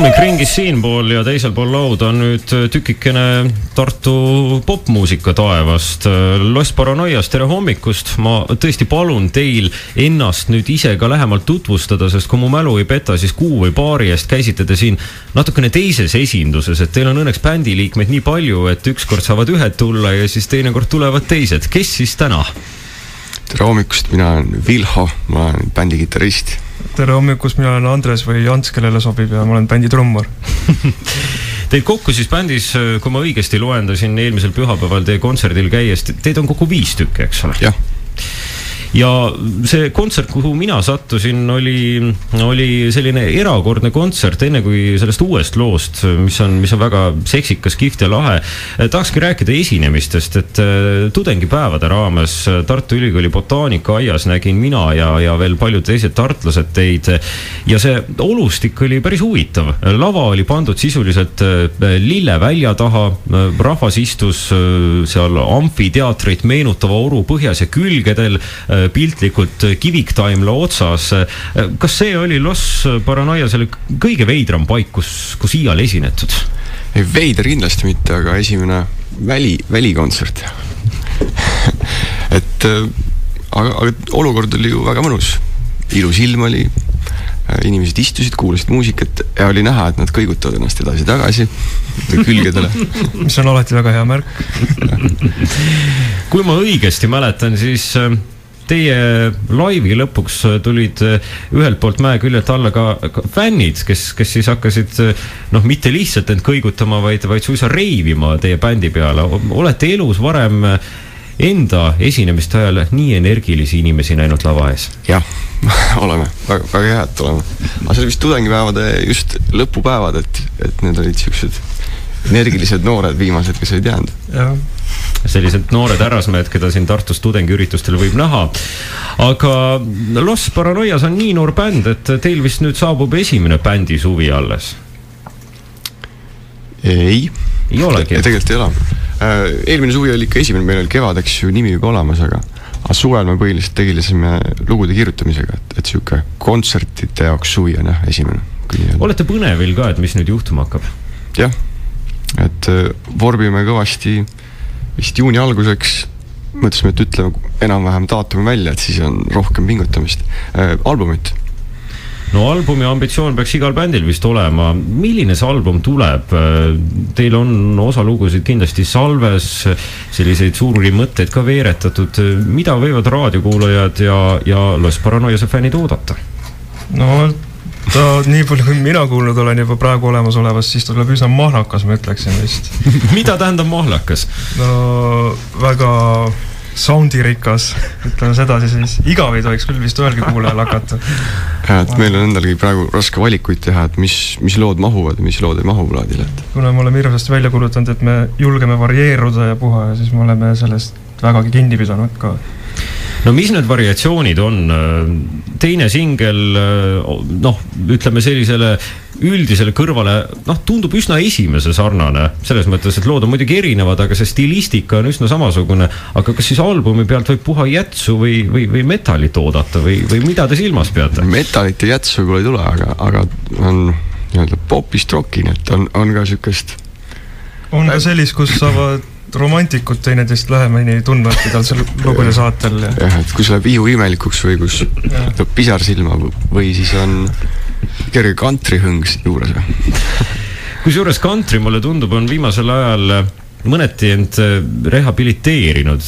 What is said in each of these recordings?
hommik ringis siinpool ja teisel pool lauda on nüüd tükikene Tartu popmuusika taevast. Lost Paranoiast, tere hommikust. Ma tõesti palun teil ennast nüüd ise ka lähemalt tutvustada, sest kui mu mälu ei peta, siis kuu või paari eest käisite te siin natukene teises esinduses, et teil on õnneks bändiliikmeid nii palju, et ükskord saavad ühed tulla ja siis teinekord tulevad teised. Kes siis täna? Tere hommikust, mina olen Vilho, ma olen bändi kitarrist. Tere hommikust, mina olen Andres või Jans, kellele sobib ja ma olen bändi trummar. Teid kokku siis bändis, kui ma õigesti loendasin eelmisel pühapäeval teie kontserdil käies, teid on kokku 5 tükki, eks ole? Jah. Ja see kontsert, kuhu mina sattusin, oli selline erakordne kontsert, enne kui sellest uuest loost, mis on väga seksikas, kihvt ja lahe. Tahakski rääkida esinemistest, et tudengipäevade raames Tartu Ülikooli botaanika aias nägin mina ja veel paljud teised tartlased teid. Ja see olustik oli päris huvitav. Lava oli pandud sisuliselt lillevälja taha, rahvas istus seal amfiteatrit meenutava oru põhjas ja külgedel piltlikult kiviktaimla otsas. Kas see oli Lost Paranoia selle kõige veidram paik, kus iial esinetud? Ei, veider kindlasti mitte, aga esimene välikontsert. aga olukord oli ju väga mõnus. Ilus ilm oli, inimesed istusid, kuulasid muusikat ja oli näha, et nad kõigutavad ennast edasi-tagasi külgedele. Mis on alati väga hea märk. Kui ma õigesti mäletan, siis teie laivi lõpuks tulid ühelt poolt mäe küljelt alla ka fännid, kes siis hakkasid mitte lihtsalt end kõigutama, vaid suisa reivima teie bändi peale. Olete elus varem enda esinemiste ajal nii energilisi inimesi näinud lava ees? Jah, oleme. Väga head oleme. Aga see oli vist tudengipäevade just lõpupäevad, et need olid siuksed energilised noored viimased, kes olid jäänud. Jah. Sellised noored härrasmehed, keda siin Tartus tudengiüritustel võib näha. Aga Lost Paranoias on nii noor bänd, et teil vist nüüd saabub esimene bändi suvi alles. Ei olegi. Tegelikult ei ole. Eelmine suvi oli ikka esimene, meil oli kevadeks ju nimi juba olemas, aga suvel me põhiliselt tegelesime lugude kirjutamisega, et siuke kontsertide jaoks suvi on esimene. Olete põnevil ka, et mis nüüd juhtuma hakkab? Jah, et vorbime kõvasti vist juuni alguseks, mõtlesime, et ütleme enam-vähem daatumi välja, et siis on rohkem pingutamist. Albumit. No albumi ambitsioon peaks igal bändil vist olema. Milline see album tuleb? Teil on osa lugusid kindlasti salves, selliseid suuri mõtteid ka veeretatud. Mida võivad raadiokuulajad ja Lost Paranoiase fännid oodata? No nii palju kui mina kuulnud olen juba praegu olemas olevas, siis ta tuleb üsna mahlakas, ma ütleksin vist. Mida tähendab mahlakas? No väga soundirikas, ütleme seda siis. Igav ei tohiks küll vist ühelgi kuulajal hakata. Et meil on endalgi praegu raske valikuid teha, et mis lood mahuvad ja mis lood ei mahu plaadile. Kuna me oleme hirmsasti välja kuulutanud, et me julgeme varieeruda ja puha ja siis me oleme sellest vägagi kinni pidanud ka. No mis need variatsioonid on? Teine singel, ütleme sellisele üldisele kõrvale, tundub üsna esimese sarnane. Selles mõttes, et lood on muidugi erinevad, aga see stilistika on üsna samasugune. Aga kas siis albumi pealt võib puha jätsu või metalit oodata või mida te silmas peate? Metalit ja jätsu kui ei tule, aga on popist rockin, et on ka sükest. On ka sellist, kus saavad romantikud teineteist lähemini tundnud pidal seal lugude saatel. Jah, et kui see läheb ihu imelikuks või kus tuleb pisar silma või siis on kerge country hõngs juures. Kusjuures country, mulle tundub, on viimasel ajal mõneti end rehabiliteerinud.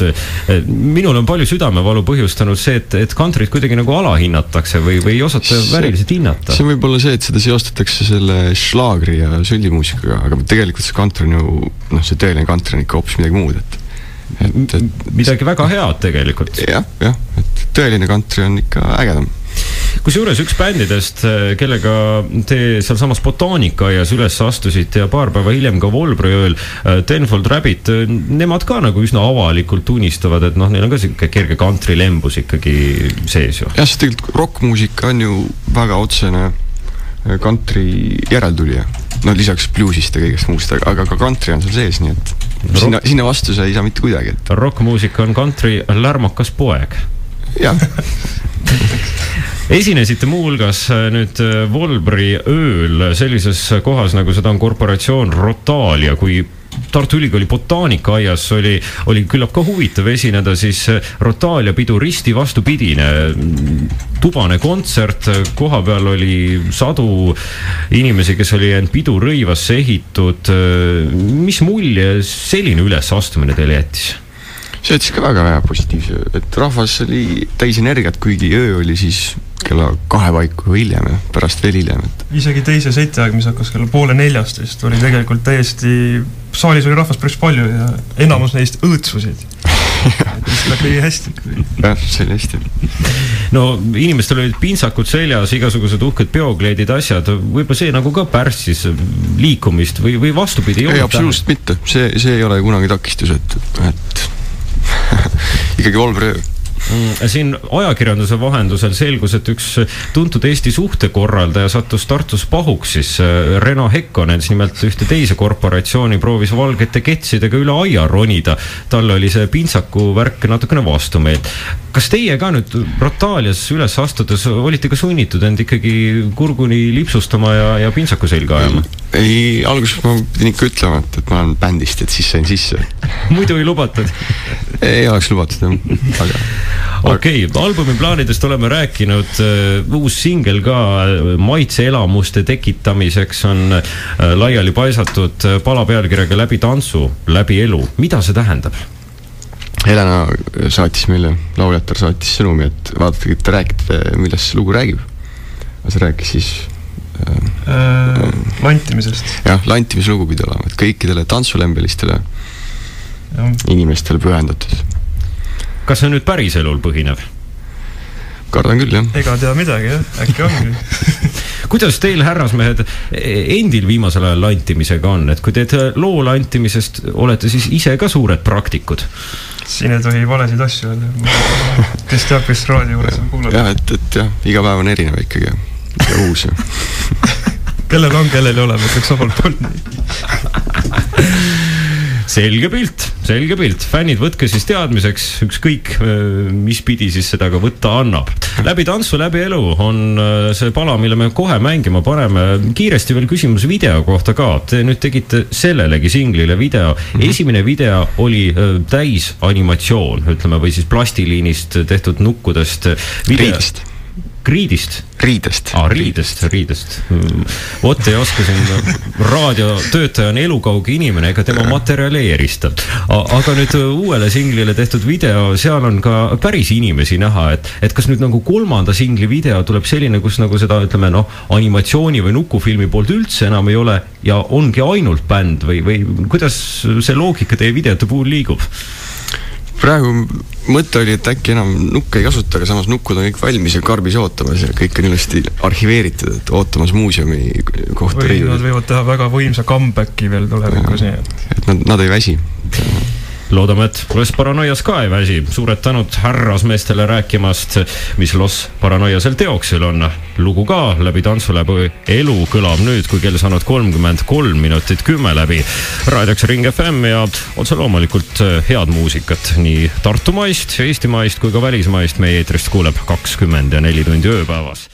Minul on palju südamevalu põhjustanud see, et countryt kuidagi nagu alahinnatakse või ei osata vääriliselt hinnata. See võib olla see, et seda seostatakse selle šlaagri ja süldimuusikaga, aga tegelikult see country on ju, see tõeline country on ikka hoopis midagi muud. Midagi väga head tegelikult. Jah, et tõeline country on ikka ägedam. Kusjuures üks bändidest, kellega te seal samas botaanikaaias üles astusite ja paar päeva hiljem ka Volbriööl, Tenfold Rabbit, nemad ka nagu üsna avalikult tunnistavad, et neil on ka siuke kerge country lembus ikkagi sees ju. Jah, see tegelikult rockmuusika on ju väga otsene country järeltulija. Lisaks bluesist ja kõigest muust, aga ka country on seal sees, nii et sinna vastu sa ei saa mitte kuidagi. Rockmuusika on country lärmakas poeg. Jah. esinesite muuhulgas nüüd Volbri ööl sellises kohas, nagu seda on korporatsioon Rotalia, kui Tartu Ülikooli botaanikaaias oli küllap ka huvitav esineda, siis Rotalia pidu risti vastupidine. Tubane kontsert, koha peal oli sadu inimesi, kes oli end pidu rõivasse ehitud. Mis mulje selline ülesastumine teile jättis? See jättis ka väga positiivse, et rahvas oli täis energiat, kuigi öö oli siis kella 2 paiku hiljem ja pärast veel hiljem. Isegi teise seti aeg, mis hakkas kella 3:30 vist, oli tegelikult täiesti, saalis oli rahvas päris palju ja enamus neist õõtsusid. Mis läbi hästi. Jah, see oli hästi. No inimestel olid pintsakud seljas, igasugused uhked peokleedid, asjad. Võib-olla see nagu ka pärssis liikumist või vastupidi? Ei, absoluutselt mitte. See ei ole kunagi takistus, et ikkagi Volbri öö. Siin ajakirjanduse vahendusel selgus, et üks tuntud Eesti suhtekorraldaja sattus Tartus pahuks, siis Reno Hekkonen nimelt ühte teise korporatsiooni proovis valgete ketsidega üle aia ronida. Tal oli see pintsaku värk natukene vastumeelt. Kas teie ka nüüd Rotalias üles astudes olite ka sunnitud end ikkagi kurguni lipsustama ja pintsaku selga ajama? Ei, alguses ma pidin ikka ütlema, et ma olen bändist, et siis sain sisse. Muidu ei lubatud? Ei oleks lubatud, aga... Okei, albumi plaanidest oleme rääkinud, uus singel ka maitseelamuste tekitamiseks on laiali paisatud pala pealkirjaga Läbi tantsu, läbi elu. Mida see tähendab? Helena saatis meile, lauljatar saatis sõnumi, et vaadake, et te räägite, millest see lugu räägib. See rääkis siis... lantimisest. Jah, lantimislugu pidi olema, et kõikidele tantsulembelistele inimestele pühendatud. Kas see nüüd päris elul põhinev? Kardan küll, jah. Ega tea midagi, jah. Äkki on küll. Kuidas teil, härrasmehed, endil viimasel ajal lantimisega on? Et kui teed loo lantimisest, olete siis ise ka suured praktikud? Siin ei tohi valesid asju öelda. Kes teab, kes raadio juures on kuulanud? Jah, et jah, iga päev on erinev ikkagi ja uus. Kellel on, kellel ei ole, võtaks omalt poolt nii. Selge pilt. Fännid, võtke siis teadmiseks ükskõik, mis pidi siis seda ka võtta annab. Läbi tantsu, läbi elu on see pala, mille me kohe mängima paneme. Kiiresti veel küsimus video kohta ka. Te nüüd tegite sellelegi singlile video. Esimene video oli täis animatsioon, ütleme, või siis plastiliinist tehtud nukkudest. Riidist. Vot ei oska siin raadiotöötaja on elukauge inimene, ega tema materialeerista. Aga nüüd uuele singlile tehtud video, seal on ka päris inimesi näha, et kas nüüd nagu 3. singli video tuleb selline, kus nagu seda, ütleme, animatsiooni või nukufilmi poolt üldse enam ei ole ja ongi ainult bänd või kuidas see loogika teie videote puhul liigub? Praegu mõte oli, et äkki enam nukke ei kasuta, aga samas nukkud on kõik valmis ja karbis ootamas ja kõik on ilusti arhiveeritud, et ootamas muuseumi kohta. Või nad võivad teha väga võimsa comebacki veel tulevikus. Et nad ei väsi. Loodame, et Los Paranoias ka ei väsi. Suured tänud härrasmeestele rääkimast, mis Los Paranoiasel teoksil on. Lugu ka Läbi tantsu, läbi elu kõlab nüüd, kui kell saanud 33 minutit 10 läbi raadioks Ring FM ja otse loomulikult head muusikat nii Tartumaist, Eestimaist kui ka välismaist meie eetrist kuuleb 20 ja 4 tundi ööpäevas.